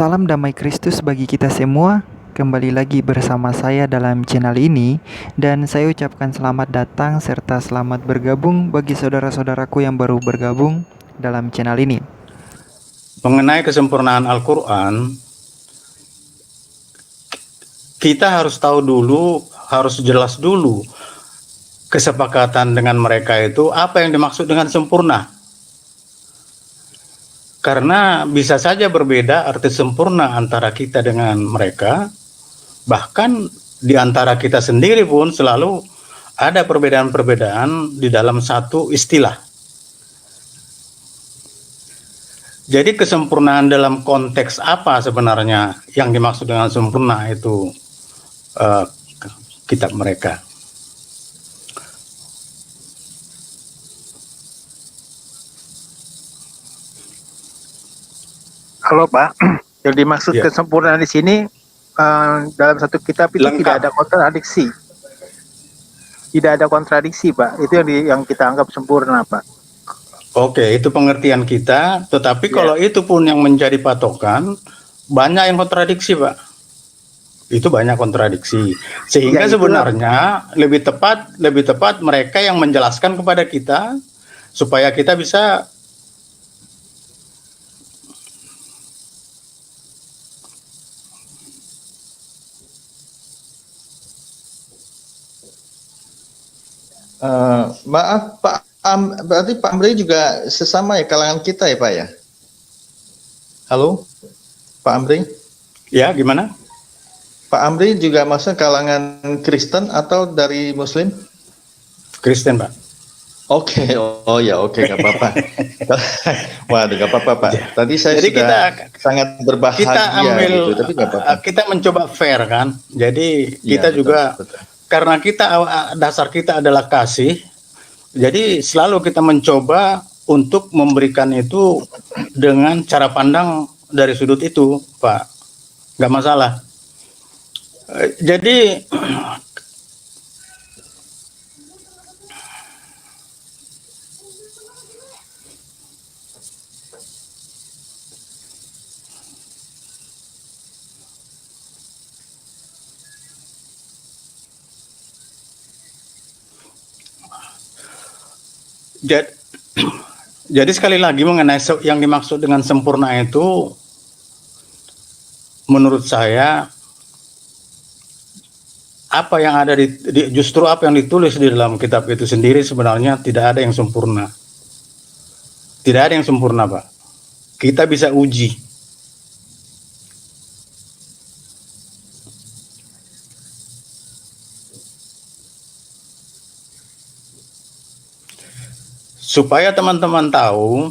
Salam damai Kristus bagi kita semua. Kembali lagi bersama saya dalam channel ini, dan saya ucapkan selamat datang serta selamat bergabung bagi saudara-saudaraku yang baru bergabung dalam channel ini. Mengenai kesempurnaan Al-Quran, kita harus tahu dulu, harus jelas dulu kesepakatan dengan mereka itu apa yang dimaksud dengan sempurna. Karena bisa saja berbeda arti sempurna antara kita dengan mereka, bahkan di antara kita sendiri pun selalu ada perbedaan-perbedaan di dalam satu istilah. Jadi kesempurnaan dalam konteks apa sebenarnya yang dimaksud dengan sempurna itu kitab mereka. Halo Pak, yang dimaksud Ya. kesempurnaan di sini dalam satu kitab itu Lengkap. tidak ada kontradiksi. Tidak ada kontradiksi Pak, itu yang kita anggap sempurna Pak. Oke, itu pengertian kita, tetapi Ya. kalau itu pun yang menjadi patokan, banyak yang kontradiksi, Pak. Itu banyak kontradiksi. Sehingga Ya, itulah. sebenarnya lebih tepat mereka yang menjelaskan kepada kita supaya kita bisa Maaf Pak, berarti Pak Amri juga sesama ya kalangan kita ya Pak ya? Halo, Pak Amri? ya gimana? Pak Amri juga maksudnya kalangan Kristen atau dari Muslim? Kristen, Pak. Oke, nggak apa-apa. Waduh, nggak apa-apa Pak. Tadi saya Jadi sudah sangat berbahagia kita ambil gitu, tapi nggak apa-apa. kita mencoba fair kan. Jadi Iya, kita betul, juga betul. karena kita dasar kita adalah kasih. Jadi selalu kita mencoba untuk memberikan itu dengan cara pandang dari sudut itu, Pak. Nggak masalah. Jadi jadi sekali lagi mengenai yang dimaksud dengan sempurna itu, menurut saya apa yang ada justru apa yang ditulis di dalam kitab itu sendiri sebenarnya tidak ada yang sempurna. Tidak ada yang sempurna, Pak. Kita bisa uji. Supaya teman-teman tahu,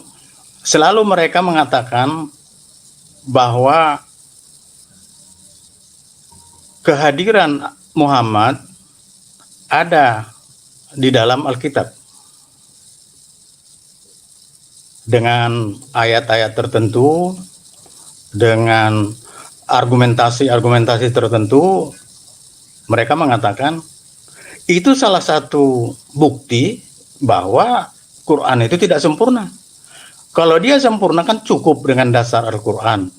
selalu mereka mengatakan bahwa kehadiran Muhammad ada di dalam Alkitab dengan ayat-ayat tertentu, dengan argumentasi-argumentasi tertentu. Mereka mengatakan itu salah satu bukti bahwa Quran itu tidak sempurna. Kalau dia sempurna kan cukup dengan dasar Al-Quran.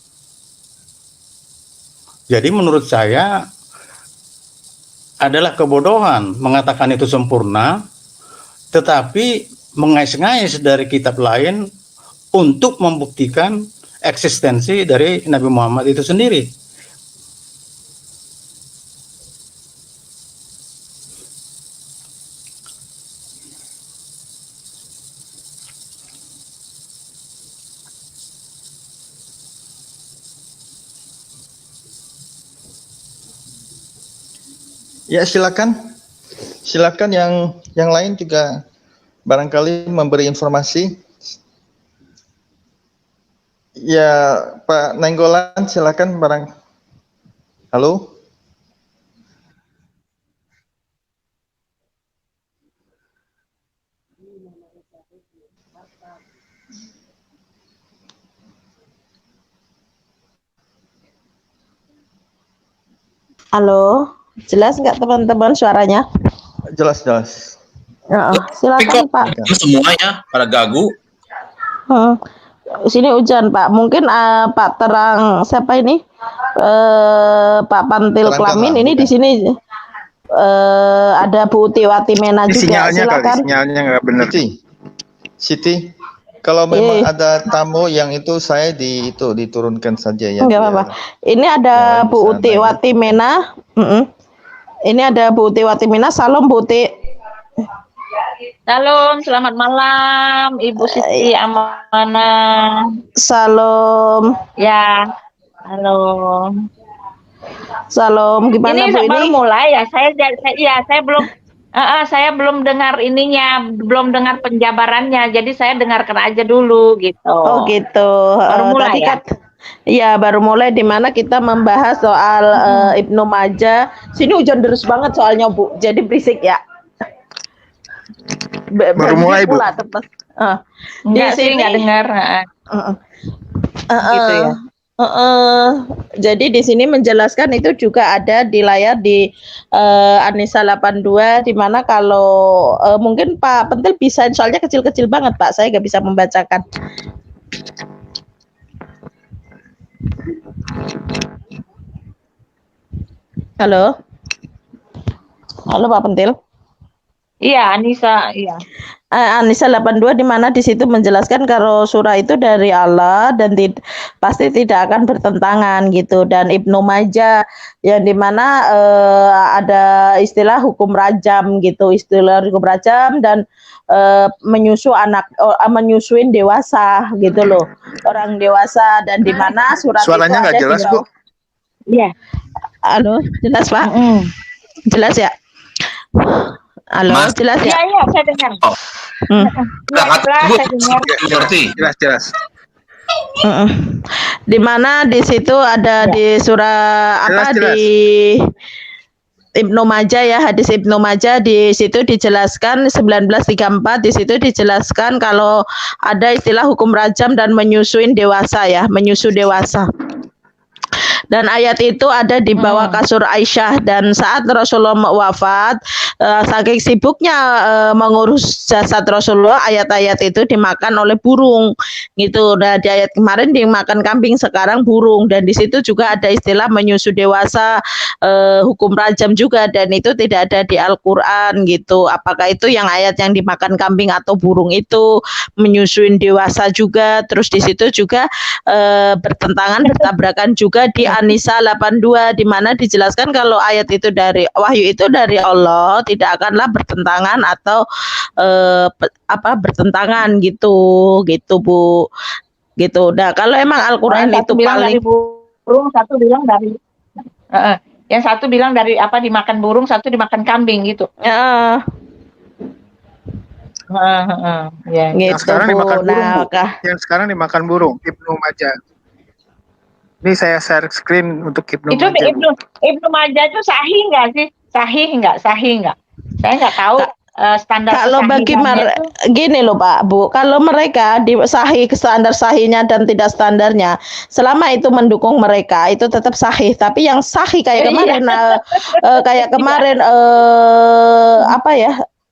Jadi menurut saya adalah kebodohan mengatakan itu sempurna, tetapi mengais-ngais dari kitab lain untuk membuktikan eksistensi dari Nabi Muhammad itu sendiri. Ya silakan yang lain juga barangkali memberi informasi. Ya Pak Nenggolan silakan Halo. Halo, jelas nggak teman-teman suaranya? Jelas. Silakan Pak. Semuanya pada gagu. Sini hujan, Pak. Mungkin Pak Terang siapa ini? Pak Pantil Klamin Terangkanlah, ini di bukan. sini ada Bu Tiwati Mena Ini juga. sinyalnya kali, Silakan. sinyalnya nggak benar. Siti, kalau memang Eh, ada tamu yang itu saya diturunkan saja ya Enggak biar apa-apa. Ini yang ada lain Bu bisa naik ya. Tiwati Mena. Ini ada Bu Tiwati Mena. Salam Bu Ti. Salam, selamat malam, Ibu Siti Amanah. Salam. Ya, halo. Salam. Gimana Ini Bu baru ini? mulai ya. Saya belum dengar ininya, belum dengar penjabarannya. Jadi saya dengarkan aja dulu gitu. Oh gitu. Baru mulai Tadi ya. ya baru mulai di mana kita membahas soal Ibnu Majah. Sini hujan deras banget soalnya Bu. Jadi berisik ya. Baru mulai, Bu. Pula tepat. Enggak sih, sini enggak dengar. Gitu ya. Jadi di sini menjelaskan itu juga ada di layar di Anissa 82 di mana kalau mungkin Pak Pentil bisa soalnya kecil-kecil banget Pak, saya nggak bisa membacakan. Halo. Halo Pak Pentil. Iya, Anissa, iya. Anissa 82 di mana di situ menjelaskan kalau surah itu dari Allah dan pasti tidak akan bertentangan gitu, dan Ibnu Majah yang di mana ada istilah hukum rajam gitu, istilah hukum rajam dan menyusuin dewasa gitu loh, orang dewasa, dan di mana surat Suaranya itu nggak ada jelas, di Bu. Iya. Halo, jelas Pak? Jelas ya? Halo, Mas. jelas ya? Iya, saya dengar. Oh. Jelas, saya dengar. Ngerti. Jelas. Di mana di situ ada di surah Jelas. di Ibnu Majah ya, hadis Ibnu Majah di situ dijelaskan 1934, di situ dijelaskan kalau ada istilah hukum rajam dan menyusuin dewasa ya, menyusu dewasa. Dan ayat itu ada di bawah kasur Aisyah, dan saat Rasulullah wafat, saking sibuknya mengurus jasad Rasulullah, ayat-ayat itu dimakan oleh burung gitu. Nah, di ayat kemarin dimakan kambing, sekarang burung, dan di situ juga ada istilah menyusu dewasa, hukum rajam juga, dan itu tidak ada di Al-Qur'an gitu. Apakah itu yang ayat yang dimakan kambing atau burung itu menyusuin dewasa juga? Terus di situ juga bertabrakan juga di Anissa 82 di mana dijelaskan kalau ayat itu dari wahyu itu dari Allah, tidak akanlah bertentangan atau bertentangan gitu Bu. Gitu. Nah, kalau emang Al-Qur'an itu paling dari burung, satu bilang dari yang satu bilang dari dimakan burung, satu dimakan kambing gitu. ya Yang gitu sekarang Bu. dimakan burung, Nah, Bu. Yang sekarang dimakan burung, Ibnu Majah. Ini saya share screen untuk Ibnu Itu Majah. Ibnu Majah itu sahih nggak sih? Sahih nggak? Saya nggak tahu standar kalau bagi gini loh Pak Bu, kalau mereka di sahih standar sahihnya dan tidak standarnya, selama itu mendukung mereka itu tetap sahih. Tapi yang sahih kayak kemarin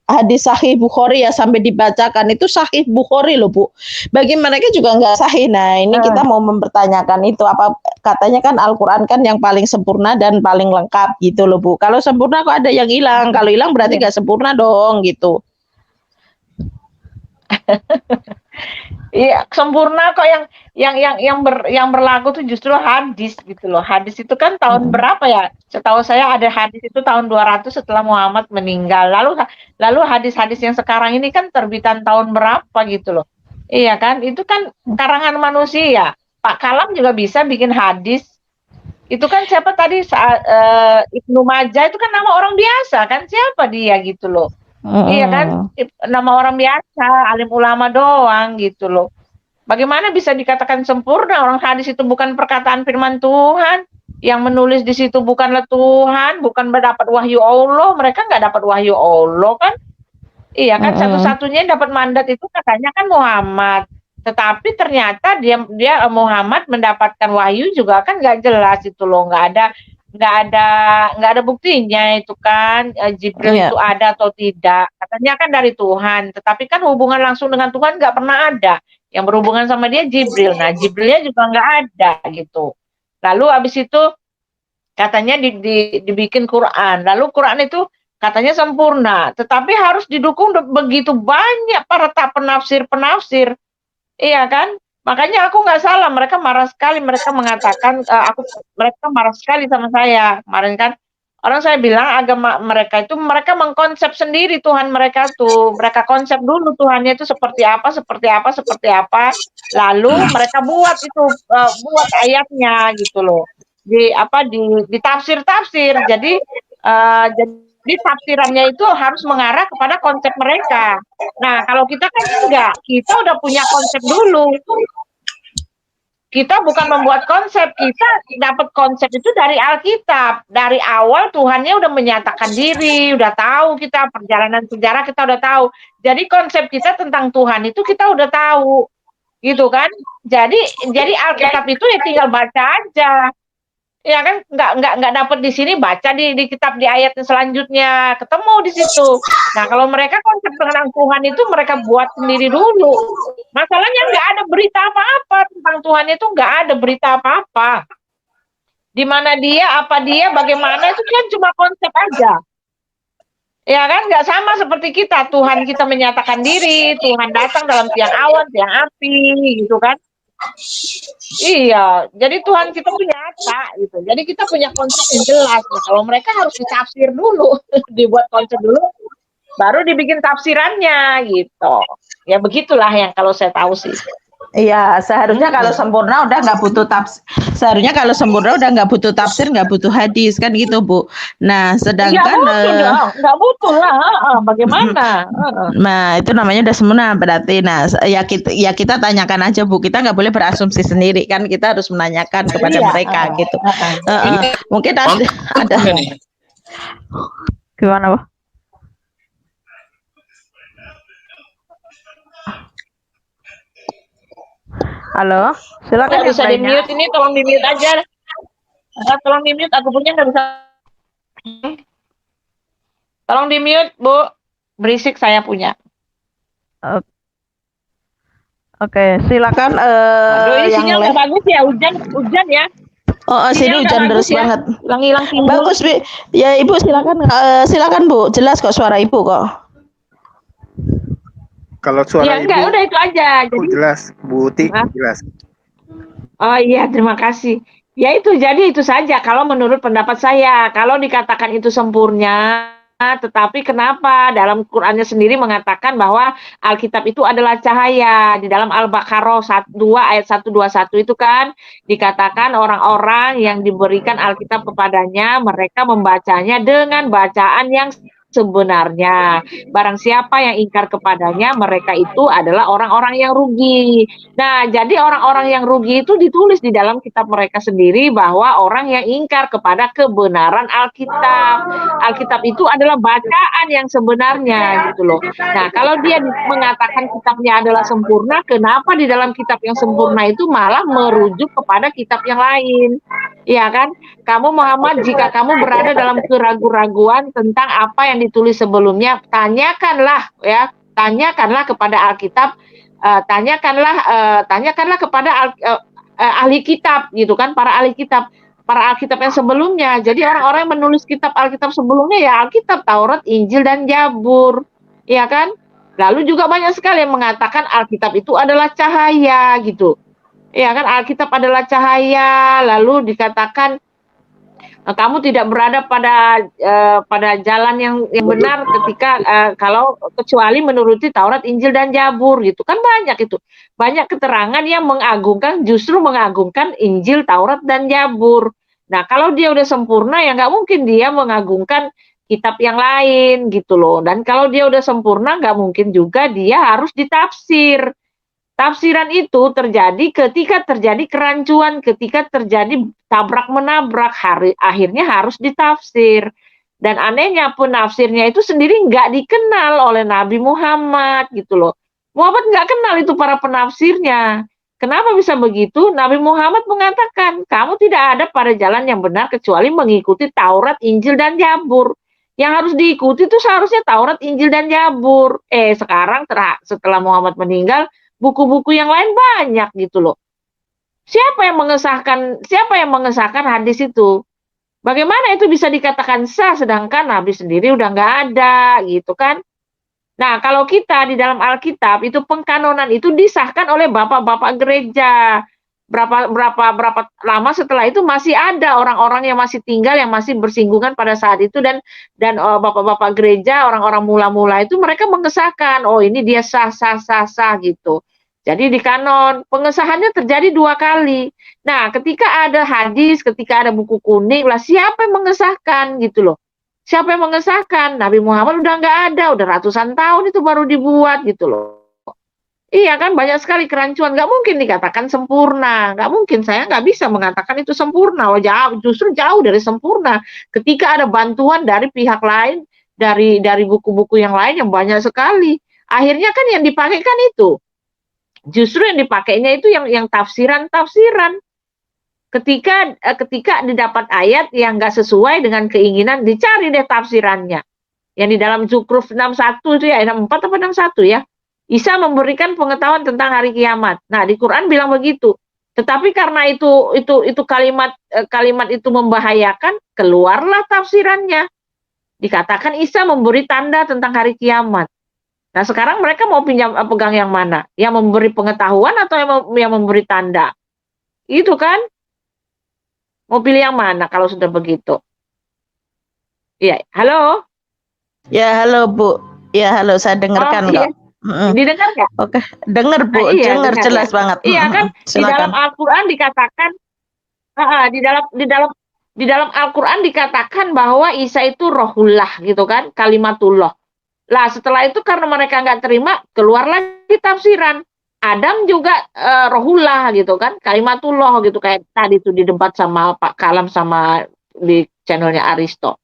hadis sahih Bukhari ya sampai dibacakan itu sahih Bukhari loh Bu. Bagi mereka juga nggak sahih. Nah ini kita mau mempertanyakan itu, apa katanya kan Al-Quran kan yang paling sempurna dan paling lengkap gitu loh Bu. Kalau sempurna kok ada yang hilang, kalau hilang berarti nggak sempurna dong gitu. Iya, sempurna kok, yang berlaku tuh justru hadis gitu loh. Hadis itu kan tahun berapa ya? Setahu saya ada hadis itu tahun 200 setelah Muhammad meninggal. Lalu hadis-hadis yang sekarang ini kan terbitan tahun berapa gitu loh. Iya kan? Itu kan karangan manusia. Pak Kalam juga bisa bikin hadis. Itu kan siapa tadi Ibnu Majah itu kan nama orang biasa kan, siapa dia gitu loh. Iya kan, nama orang biasa, alim ulama doang gitu loh. Bagaimana bisa dikatakan sempurna? Orang hadis itu bukan perkataan firman Tuhan, yang menulis di situ bukanlah Tuhan, bukan mendapat wahyu Allah. Mereka nggak dapat wahyu Allah kan? Iya kan, satu-satunya yang dapat mandat itu katanya kan Muhammad. Tetapi ternyata dia Muhammad mendapatkan wahyu juga kan nggak jelas itu loh, nggak ada buktinya itu kan, Jibril itu ada atau tidak. Katanya kan dari Tuhan, tetapi kan hubungan langsung dengan Tuhan nggak pernah ada. Yang berhubungan sama dia Jibril. Nah, Jibrilnya juga nggak ada gitu. Lalu abis itu katanya dibikin Quran. Lalu Quran itu katanya sempurna, tetapi harus didukung begitu banyak para penafsir-penafsir. Iya kan? Makanya aku nggak salah, mereka marah sekali, mereka mengatakan mereka marah sekali sama saya kemarin kan. Orang saya bilang agama mereka itu mereka mengkonsep sendiri Tuhan mereka tuh. Mereka konsep dulu Tuhannya itu seperti apa, seperti apa, seperti apa. Lalu mereka buat itu buat ayatnya gitu loh. Ditafsir-tafsir. Jadi tafsirannya itu harus mengarah kepada konsep mereka. Nah, kalau kita kan enggak, kita udah punya konsep dulu. Kita bukan membuat konsep, kita dapat konsep itu dari Alkitab. Dari awal Tuhannya udah menyatakan diri, udah tahu kita perjalanan sejarah kita udah tahu. Jadi konsep kita tentang Tuhan itu kita udah tahu. Gitu kan? Jadi Alkitab itu ya tinggal baca aja. Ya kan nggak dapat di sini, baca di kitab di ayat selanjutnya ketemu di situ. Nah, kalau mereka konsep tentang Tuhan itu mereka buat sendiri dulu. Masalahnya nggak ada berita apa-apa tentang Tuhan, itu nggak ada berita apa-apa. Di mana dia, apa dia, bagaimana, itu kan cuma konsep aja. Ya kan, nggak sama seperti kita. Tuhan kita menyatakan diri, Tuhan datang dalam tiang awan, tiang api, gitu kan. Iya, jadi Tuhan kita tuh nyata gitu. Jadi kita punya konsep yang jelas. Nah, kalau mereka harus ditafsir dulu, dibuat konsep dulu, baru dibikin tafsirannya gitu. Ya begitulah yang kalau saya tahu sih. Iya, seharusnya kalau sempurna udah nggak butuh tafsir. Seharusnya kalau sempurna udah nggak butuh tafsir, nggak butuh hadis kan gitu, Bu. Nah, sedangkan nggak butuh lah. Bagaimana? Nah, itu namanya udah sempurna berarti. Nah, ya kita tanyakan aja, Bu. Kita nggak boleh berasumsi sendiri kan. Kita harus menanyakan kepada mereka gitu. Mungkin ada. Gimana, Bu? Halo, silakan. Nggak bisa di mute ini, tolong di mute aja. Tolong di mute, aku punya nggak bisa. Tolong di mute, Bu. Berisik saya punya. Oke, silakan. Ini sinyal nggak bagus ya, hujan ya. Oh, sini hujan deras ya. banget. Hilang timbul. Bagus, Bi. Ya, Ibu silakan, Bu. Jelas kok suara Ibu kok. Kalau suara ya, enggak, Ibu udah itu aja. Jadi jelas, Bu Uti jelas. Oh iya, terima kasih. Ya jadi itu saja kalau menurut pendapat saya. Kalau dikatakan itu sempurna, tetapi kenapa dalam Qur'annya sendiri mengatakan bahwa Alkitab itu adalah cahaya. Di dalam Al-Baqarah 2 ayat 121 itu kan dikatakan orang-orang yang diberikan Alkitab kepadanya, mereka membacanya dengan bacaan yang sebenarnya. Barang siapa yang ingkar kepadanya, mereka itu adalah orang-orang yang rugi. Nah, jadi orang-orang yang rugi itu ditulis di dalam kitab mereka sendiri bahwa orang yang ingkar kepada kebenaran Alkitab. Alkitab itu adalah bacaan yang sebenarnya gitu loh. Nah, kalau dia mengatakan kitabnya adalah sempurna, kenapa di dalam kitab yang sempurna itu malah merujuk kepada kitab yang lain? Iya kan? Kamu Muhammad, jika kamu berada dalam keraguan-raguan tentang apa yang ditulis sebelumnya, tanyakanlah kepada Alkitab, tanyakanlah kepada ahli kitab gitu kan, para Alkitab yang sebelumnya. Jadi orang-orang yang menulis kitab Alkitab sebelumnya ya Alkitab, Taurat, Injil dan Zabur. Iya kan? Lalu juga banyak sekali yang mengatakan Alkitab itu adalah cahaya gitu. Ya kan, Alkitab adalah cahaya, lalu dikatakan kamu tidak berada pada jalan yang benar ketika kalau kecuali menuruti Taurat, Injil dan Zabur gitu kan, banyak itu. Banyak keterangan yang justru mengagungkan Injil, Taurat dan Zabur. Nah, kalau dia udah sempurna ya nggak mungkin dia mengagungkan kitab yang lain gitu loh. Dan kalau dia udah sempurna nggak mungkin juga dia harus ditafsir. Tafsiran itu terjadi ketika terjadi kerancuan, ketika terjadi tabrak-menabrak, akhirnya harus ditafsir. Dan anehnya penafsirnya itu sendiri nggak dikenal oleh Nabi Muhammad gitu loh. Muhammad nggak kenal itu para penafsirnya. Kenapa bisa begitu? Nabi Muhammad mengatakan, kamu tidak ada pada jalan yang benar kecuali mengikuti Taurat, Injil, dan Zabur. Yang harus diikuti itu seharusnya Taurat, Injil, dan Zabur. Sekarang setelah Muhammad meninggal, buku-buku yang lain banyak gitu loh. Siapa yang mengesahkan hadis itu? Bagaimana itu bisa dikatakan sah sedangkan Nabi sendiri udah nggak ada gitu kan? Nah, kalau kita di dalam Alkitab itu pengkanonan itu disahkan oleh bapak-bapak gereja. Berapa lama setelah itu masih ada orang-orang yang masih tinggal yang masih bersinggungan pada saat itu dan bapak-bapak gereja, orang-orang mula-mula itu mereka mengesahkan, oh ini dia sah gitu. Jadi di kanon pengesahannya terjadi 2 kali. Nah, ketika ada hadis, ketika ada buku kuning, lah siapa yang mengesahkan gitu loh. Siapa yang mengesahkan? Nabi Muhammad udah nggak ada, udah ratusan tahun itu baru dibuat gitu loh. Iya kan banyak sekali kerancuan, nggak mungkin dikatakan sempurna, nggak mungkin, saya nggak bisa mengatakan itu sempurna, oh, justru jauh dari sempurna. Ketika ada bantuan dari pihak lain, dari buku-buku yang lain yang banyak sekali, akhirnya kan yang dipakai kan itu, justru yang dipakainya itu yang tafsiran-tafsiran. Ketika didapat ayat yang nggak sesuai dengan keinginan, dicari deh tafsirannya. Yang di dalam Zukruf 61 itu ya, 64 atau 61 ya. Isa memberikan pengetahuan tentang hari kiamat. Nah, di Quran bilang begitu. Tetapi karena itu kalimat itu membahayakan, keluarlah tafsirannya. Dikatakan Isa memberi tanda tentang hari kiamat. Nah, sekarang mereka mau pegang yang mana? Yang memberi pengetahuan atau yang memberi tanda? Itu kan? Mau pilih yang mana kalau sudah begitu? Iya, halo? Ya, halo Bu. Ya, halo, saya dengarkan iya. kok. Mm-mm. Didengar nggak? Oke, dengar Bu, Nah, iya, dengar dengar, jelas ya. banget. Iya kan di dalam Silakan. Al-Qur'an dikatakan di dalam Al-Qur'an dikatakan bahwa Isa itu rohullah gitu kan, kalimatullah. Lah setelah itu karena mereka nggak terima, keluar lagi tafsiran. Adam juga rohullah gitu kan, kalimatullah gitu kayak tadi tuh di debat sama Pak Kalam sama di channelnya Aristo.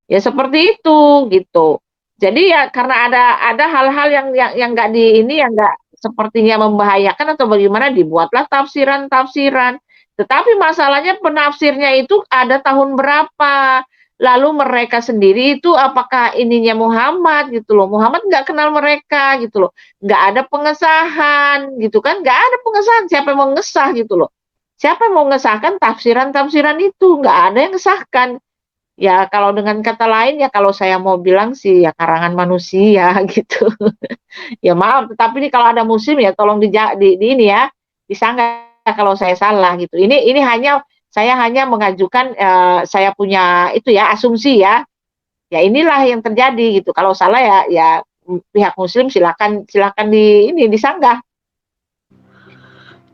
Ya seperti itu gitu. Jadi ya karena ada hal-hal yang nggak yang nggak sepertinya membahayakan atau bagaimana dibuatlah tafsiran-tafsiran. Tetapi masalahnya penafsirnya itu ada tahun berapa? Lalu mereka sendiri itu apakah ininya Muhammad gitu loh. Muhammad nggak kenal mereka gitu loh. Nggak ada pengesahan gitu kan. Nggak ada pengesahan. Siapa yang mau ngesah gitu loh. Siapa yang mau ngesahkan tafsiran-tafsiran itu? Nggak ada yang ngesahkan. Ya kalau dengan kata lain ya kalau saya mau bilang sih ya karangan manusia gitu. Ya maaf, tetapi ini kalau ada muslim ya tolong di ini ya, disanggah kalau saya salah gitu. Ini saya hanya mengajukan saya punya itu ya asumsi ya. Ya inilah yang terjadi gitu. Kalau salah ya pihak muslim silakan disanggah.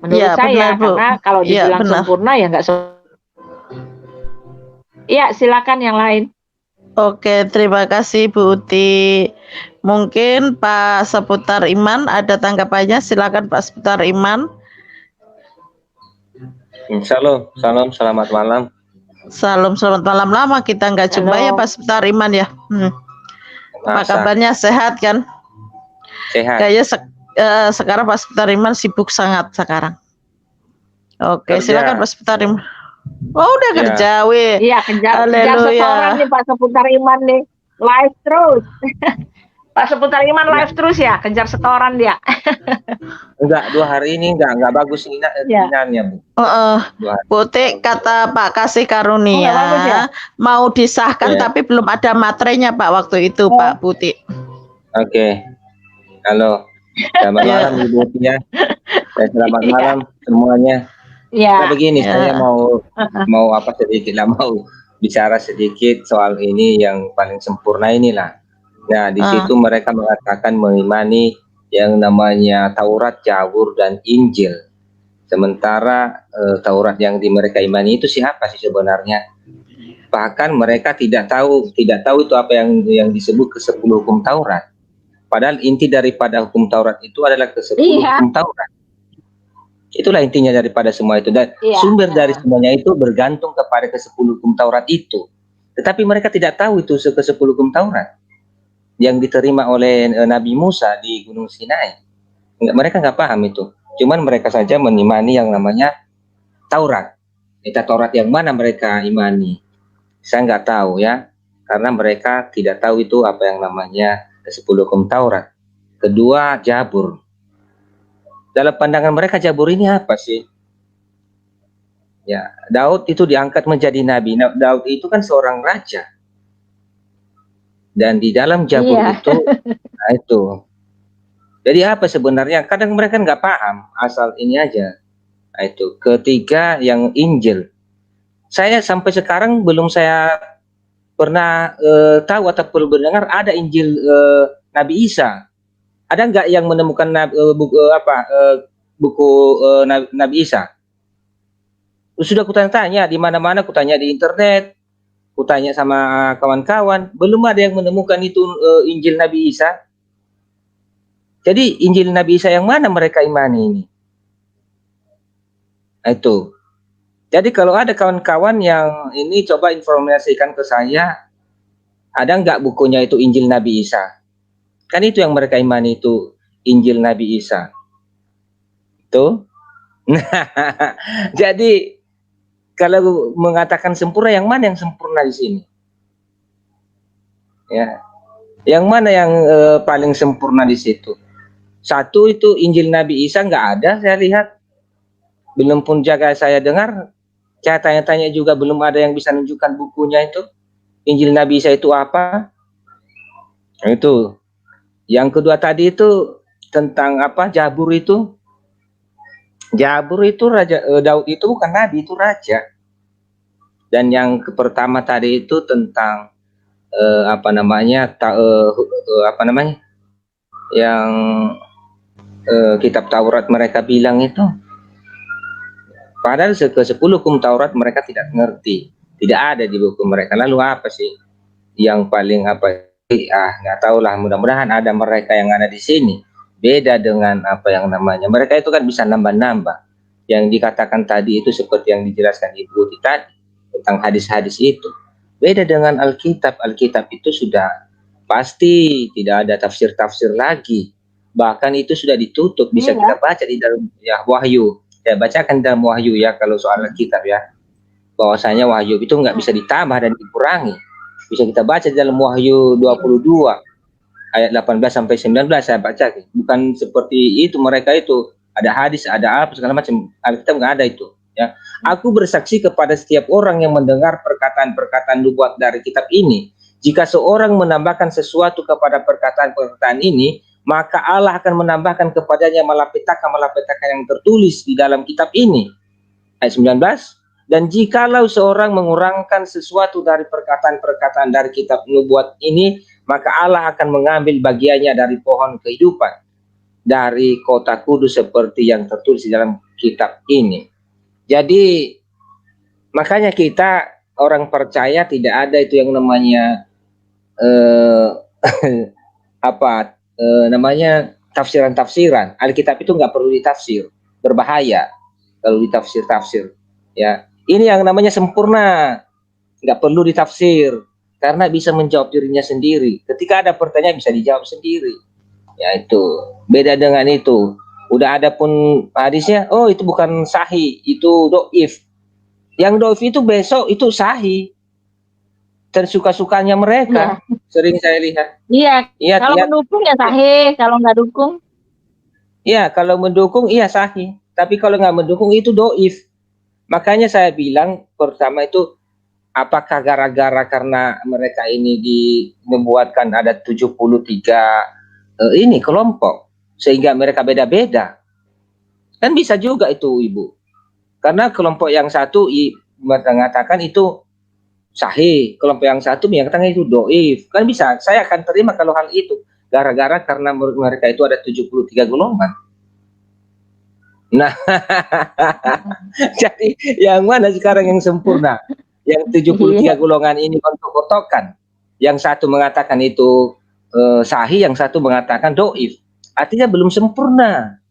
Menurut Ya, saya benar, Bu. karena kalau Ya, dibilang benar. sempurna ya nggak Iya, silakan yang lain. Oke, terima kasih Bu Uti. Mungkin Pak Seputar Iman ada tanggapannya, silakan Pak Seputar Iman. Shalom, selamat malam. Salam, selamat malam. Lama kita nggak jumpa ya Pak Seputar Iman ya. Apa kabarnya, sehat kan? Sehat. Kayaknya sekarang Pak Seputar Iman sibuk sangat sekarang. Oke, Kerja. silakan Pak Seputar Iman. Oh, udah Ya. kerja, weh. Iya, kejar Haleluya. setoran nih Pak Seputar Iman nih. Live terus. Pak Seputar Iman live terus ya, kejar setoran dia. Enggak, 2 hari ini enggak bagus sinyalnya, Bu. Putih kata Pak Kasih Oh, nggak Karunia bagus ya? mau disahkan Ya. tapi belum ada materainya Pak waktu itu Pak Putih. Oke. Halo. Selamat malam Ibu ya. Selamat malam semuanya. Iya. Nah, begini, Ya. saya mau apa sedikit lah, mau bicara sedikit soal ini yang paling sempurna inilah. Nah, di situ mereka mengatakan mengimani yang namanya Taurat, Zabur, dan Injil. Sementara Taurat yang mereka imani itu siapa sih sebenarnya? Bahkan mereka tidak tahu itu apa yang disebut ke-10 hukum Taurat. Padahal inti daripada hukum Taurat itu adalah ke-10 hukum Taurat. Itulah intinya daripada semua itu, dan sumber dari semuanya itu bergantung kepada ke-10 hukum Taurat itu. Tetapi mereka tidak tahu itu ke-10 hukum Taurat yang diterima oleh Nabi Musa di Gunung Sinai. Mereka nggak paham itu. Cuman mereka saja mengimani yang namanya Taurat. Itu Taurat yang mana mereka imani? Saya nggak tahu ya, karena mereka tidak tahu itu apa yang namanya ke-10 hukum Taurat. Kedua, Zabur. Dalam pandangan mereka Zabur ini apa sih? Ya, Daud itu diangkat menjadi nabi. Nah, Daud itu kan seorang raja. Dan di dalam Zabur Iya. itu, nah itu. Jadi apa sebenarnya? Kadang mereka nggak paham, asal ini aja. Nah, itu. Ketiga yang Injil. Saya sampai sekarang belum saya pernah tahu atau perlu mendengar ada Injil Nabi Isa. Ada nggak yang menemukan buku Nabi Isa? Sudah kutanya-tanya di mana-mana, kutanya di internet, kutanya sama kawan-kawan, belum ada yang menemukan itu Injil Nabi Isa. Jadi Injil Nabi Isa yang mana mereka imani ini? Nah, itu. Jadi kalau ada kawan-kawan yang ini coba informasikan ke saya, ada nggak bukunya itu Injil Nabi Isa? Kan itu yang mereka imani itu Injil Nabi Isa. Itu. Jadi kalau mengatakan sempurna, yang mana yang sempurna di sini? Ya, yang mana yang paling sempurna di situ? Satu itu Injil Nabi Isa nggak ada, saya lihat. Belum pun jaga saya dengar, saya tanya-tanya juga belum ada yang bisa menunjukkan bukunya itu. Injil Nabi Isa itu apa? Nah, itu. Yang kedua tadi itu tentang apa? Zabur itu. Zabur itu raja Daud itu bukan nabi, itu raja. Dan yang pertama tadi itu tentang apa namanya? Apa namanya? Yang kitab Taurat mereka bilang itu. Padahal ke-10 hukum Taurat mereka tidak mengerti. Tidak ada di buku mereka. Lalu apa sih yang paling apa? Nggak tahu lah, mudah-mudahan ada mereka yang ada di sini beda dengan apa yang namanya mereka itu kan bisa nambah-nambah yang dikatakan tadi itu seperti yang dijelaskan Ibu tadi tentang hadis-hadis itu beda dengan Alkitab. Alkitab itu sudah pasti tidak ada tafsir-tafsir lagi, bahkan itu sudah ditutup, bisa kita baca di dalam ya Wahyu. Saya bacakan dalam Wahyu ya, kalau soal Alkitab ya, bahwasanya Wahyu itu nggak bisa ditambah dan dikurangi. Bisa kita baca di dalam Wahyu 22 ayat 18 sampai 19 saya baca. Bukan seperti itu mereka itu ada hadis, ada apa segala macam. Alkitab nggak ada itu ya. Aku bersaksi kepada setiap orang yang mendengar perkataan-perkataan nubuat dari kitab ini. Jika seorang menambahkan sesuatu kepada perkataan-perkataan ini, maka Allah akan menambahkan kepadanya malapetaka-malapetaka yang tertulis di dalam kitab ini. Ayat 19. Dan jikalau seorang mengurangkan sesuatu dari perkataan-perkataan dari kitab nubuat ini, maka Allah akan mengambil bagiannya dari pohon kehidupan, dari kota kudus seperti yang tertulis di dalam kitab ini. Jadi, makanya kita orang percaya tidak ada itu yang namanya namanya tafsiran-tafsiran. Alkitab itu nggak perlu ditafsir, berbahaya kalau ditafsir-tafsir. Ya. Ini yang namanya sempurna, nggak perlu ditafsir, karena bisa menjawab dirinya sendiri. Ketika ada pertanyaan bisa dijawab sendiri. Ya itu, beda dengan itu. Udah ada pun hadisnya, oh itu bukan sahih, itu doif. Yang doif itu besok itu sahih. Tersuka-sukanya mereka, sering saya lihat. Iya, kalau mendukung ya sahih, kalau nggak dukung. Iya, kalau mendukung iya sahih, tapi kalau nggak mendukung itu doif. Makanya saya bilang pertama itu apakah gara-gara karena mereka ini membuatkan ada 73 ini kelompok sehingga mereka beda-beda. Kan bisa juga itu Ibu. Karena kelompok yang satu mengatakan itu sahih, kelompok yang satu mengatakan itu doif. Kan bisa, saya akan terima kalau hal itu. Gara-gara karena mereka itu ada 73 golongan. Nah, jadi yang mana sekarang yang sempurna? Yang 73 golongan ini kotok-kotokan. Yang satu mengatakan itu sahih, yang satu mengatakan doif. Artinya belum sempurna.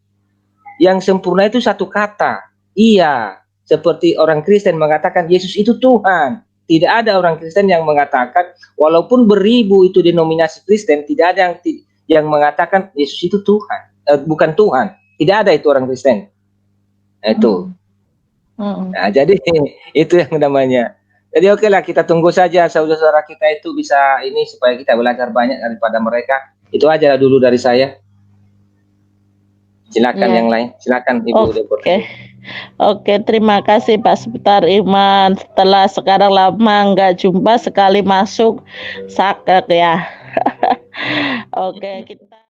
Yang sempurna itu satu kata. Iya, seperti orang Kristen mengatakan Yesus itu Tuhan. Tidak ada orang Kristen yang mengatakan, walaupun beribu itu denominasi Kristen, tidak ada yang mengatakan Yesus itu Tuhan. Bukan Tuhan. Tidak ada itu orang Kristen. Nah, itu. Nah, jadi itu yang namanya. Jadi oke lah, kita tunggu saja saudara-saudara kita itu bisa ini supaya kita belajar banyak daripada mereka. Itu aja dulu dari saya. Silakan Iya. yang lain, silakan Ibu Deborah. Oke. Oke, terima kasih Pak Seputar Iman. Setelah sekarang lama nggak jumpa, sekali masuk sakit ya. Oke, kita